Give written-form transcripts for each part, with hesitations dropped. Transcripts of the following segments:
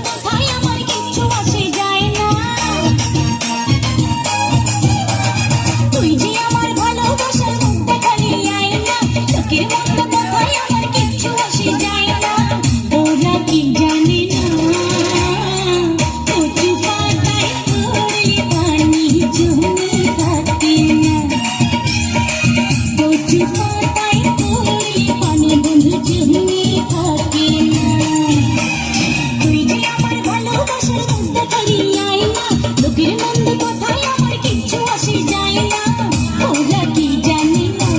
কথায় আমার কিচ্ছু আসে যায় না। তুই যে আমার ভালোবাসার মুখ দেখালি আয়না, লোকের মন্দ কথায় আমার কিচ্ছু আসে যায় না। ওরা কি জানে না কচু পাতায় পড়লে পানি জমে থাকে না। কচু পাতায় পড়লে পানি বন্ধু জমে থাকে না। তুই যে আমার ভালোবাসার মুখ দেখালি আয়না, লোকের মন্দ কথায় আমার কিচ্ছু আসে যায় না। ওরা কি জানে না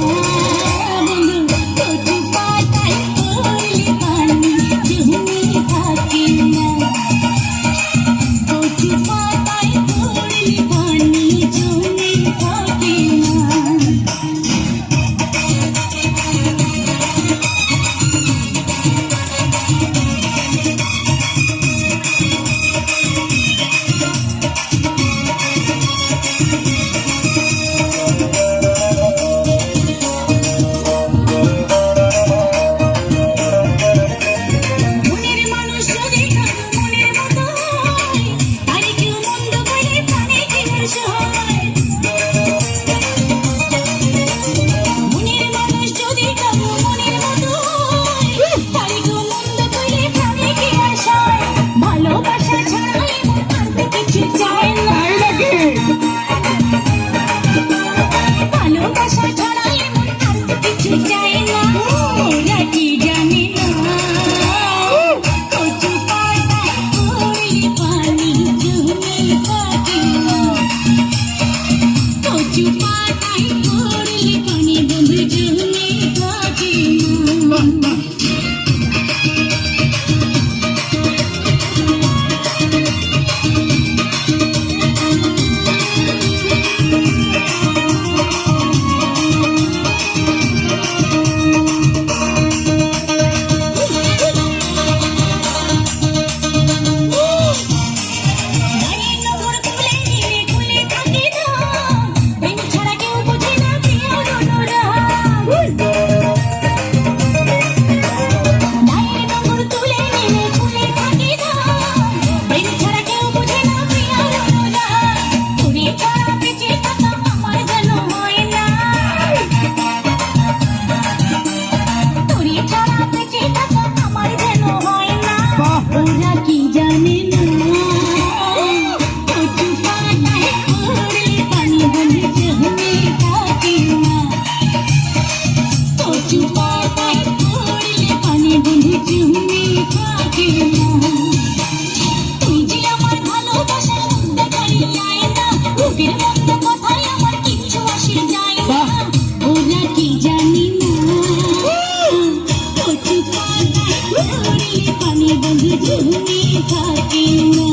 বন্ধু কচু পাতায় পড়লে পানি জমে থাকে না। কচু পাতায় পড়লে পানি জমে থাকে না। মনের মানুষ যদি কারো মনের মতো হয়, তারে কেউ মন্দ বলে প্রাণে কেউ সহায়। মনের মানুষ যদি কারো মনের মতো হয়, তারে কেউ মন্দ বলে প্রাণে কেউ সহায়। ভালোবাসা ছাড়া এমন আর তো কিছু চায় না। ভালোবাসা ছাড়া এমন আর তো কিছু চায় না। ওরা কি জানে না কচু পাতায় পড়লে পানি জমে থাকে না। কচু পাতায় পড়লে পানি বন্ধু জমে থাকে না। গায়ের নোংর খুলে নিলে খুলে থাকে না। প্রেম ছাড়া কেউ বোঝে না প্রিয়র অনুরাগ। গায়ের নোংর তুলে নিলে খুলে থাকে না। প্রেম ছাড়া কেউ বোঝে না প্রিয়র অনুরাগ। তোরে ছাড়া বেঁচে থাকা আমার যেন হয় না। তোরে ছাড়া বেঁচে থাকা আমার যেন হয় না। ওরা কি জানে না কচু পাতায় পড়লে পানি বন্ধু জমে থাকে না। কচু পাতায় পড়লে পানি বন্ধু জমে থাকে না। তুই যে আমার ভালোবাসার মুখ দেখালি আয়না, লোকের মন্দ কথায় আমার কিচ্ছু আসে যায় না। ওরা কি জানে না কচু পাতায় পড়লে পানি বন্ধু জমে থাকে না।